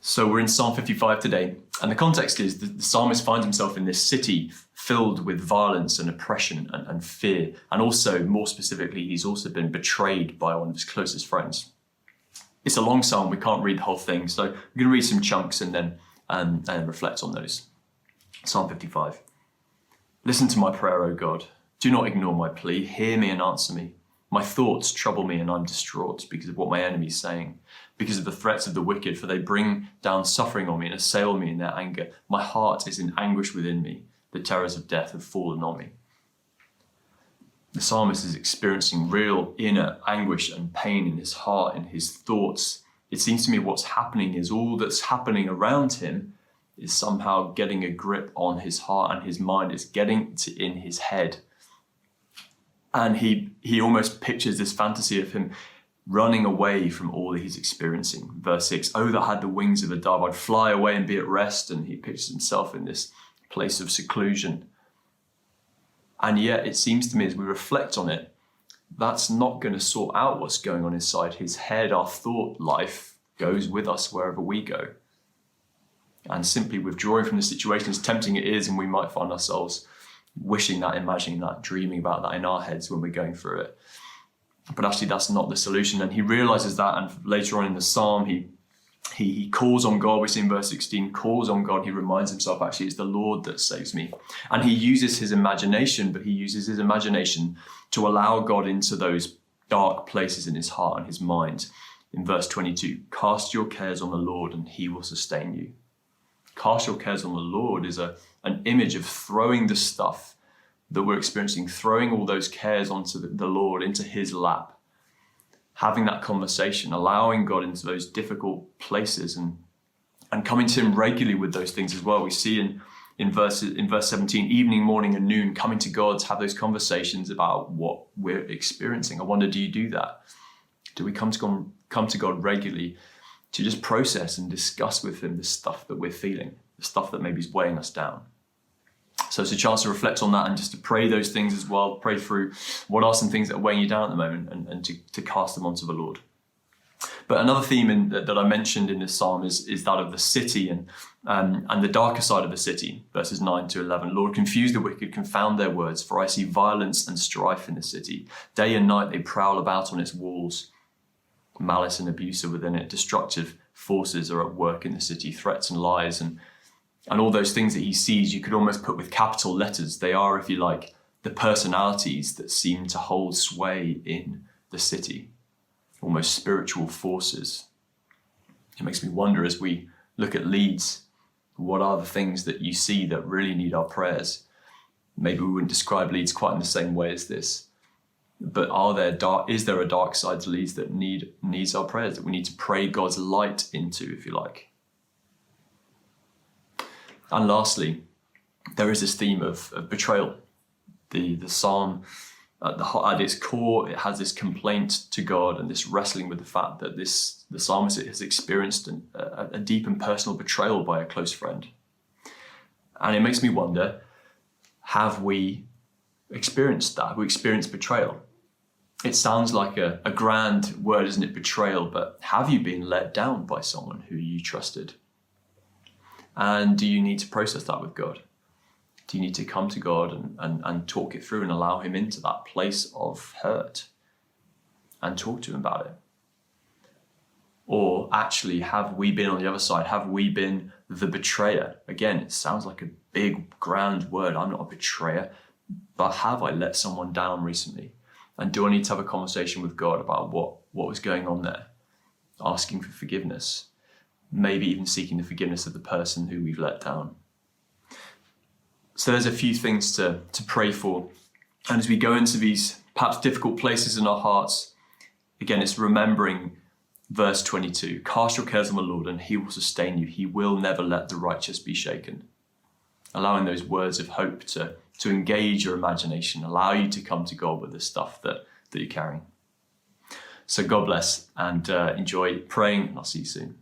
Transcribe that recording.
So we're in Psalm 55 today, and the context is the psalmist finds himself in this city filled with violence and oppression and fear, and also, more specifically, he's also been betrayed by one of his closest friends. It's a long psalm, we can't read the whole thing, so we're going to read some chunks and then reflect on those. Psalm 55. Listen to my prayer, O God. Do not ignore my plea. Hear me and answer me. My thoughts trouble me and I'm distraught because of what my enemy is saying, because of the threats of the wicked, for they bring down suffering on me and assail me in their anger. My heart is in anguish within me. The terrors of death have fallen on me. The psalmist is experiencing real inner anguish and pain in his heart, in his thoughts. It seems to me what's happening is all that's happening around him is somehow getting a grip on his heart, and his mind is getting in his head. And he almost pictures this fantasy of him running away from all that he's experiencing. Verse 6, oh, that I had the wings of a dove, I'd fly away and be at rest. And he pictures himself in this place of seclusion. And yet it seems to me as we reflect on it, that's not going to sort out what's going on inside his head. Our thought life goes with us wherever we go. And simply withdrawing from the situation, as tempting it is, and we might find ourselves wishing that, imagining that, dreaming about that in our heads when we're going through it. But actually that's not the solution. And he realizes that, and later on in the psalm, he calls on God. We see in verse 16, calls on God. He reminds himself, actually, it's the Lord that saves me. And he uses his imagination, but he uses his imagination to allow God into those dark places in his heart and his mind. In verse 22, cast your cares on the Lord and he will sustain you. Cast your cares on the Lord is an image of throwing the stuff that we're experiencing, throwing all those cares onto the Lord, into his lap, having that conversation, allowing God into those difficult places and coming to him regularly with those things as well. We see in verse 17, evening, morning and noon, coming to God to have those conversations about what we're experiencing. I wonder, do you do that? Do we come to God regularly to just process and discuss with him the stuff that we're feeling, the stuff that maybe is weighing us down? So it's a chance to reflect on that and just to pray those things as well. Pray through what are some things that are weighing you down at the moment and to cast them onto the Lord. But another theme that I mentioned in this psalm is that of the city and the darker side of the city, verses 9 to 11. Lord, confuse the wicked, confound their words, for I see violence and strife in the city. Day and night they prowl about on its walls. Malice and abuse are within it. Destructive forces are at work in the city. Threats and lies and all those things that he sees, you could almost put with capital letters. They are, if you like, the personalities that seem to hold sway in the city, almost spiritual forces. It makes me wonder, as we look at Leeds, what are the things that you see that really need our prayers? Maybe we wouldn't describe Leeds quite in the same way as this, but is there a dark side to Leeds that needs our prayers, that we need to pray God's light into, if you like? And lastly, there is this theme of betrayal. The psalm, at its core, it has this complaint to God and this wrestling with the fact that the psalmist has experienced a deep and personal betrayal by a close friend. And it makes me wonder, have we experienced that? Have we experienced betrayal? It sounds like a grand word, isn't it, betrayal, but have you been let down by someone who you trusted? And do you need to process that with God? Do you need to come to God and talk it through and allow him into that place of hurt and talk to him about it? Or actually, have we been on the other side? Have we been the betrayer? Again, it sounds like a big, grand word. I'm not a betrayer, but have I let someone down recently? And do I need to have a conversation with God about what was going on there? Asking for forgiveness. Maybe even seeking the forgiveness of the person who we've let down. So there's a few things to pray for. And as we go into these perhaps difficult places in our hearts, again, it's remembering verse 22, cast your cares on the Lord and he will sustain you. He will never let the righteous be shaken. Allowing those words of hope to engage your imagination, allow you to come to God with the stuff that you're carrying. So God bless and enjoy praying, and I'll see you soon.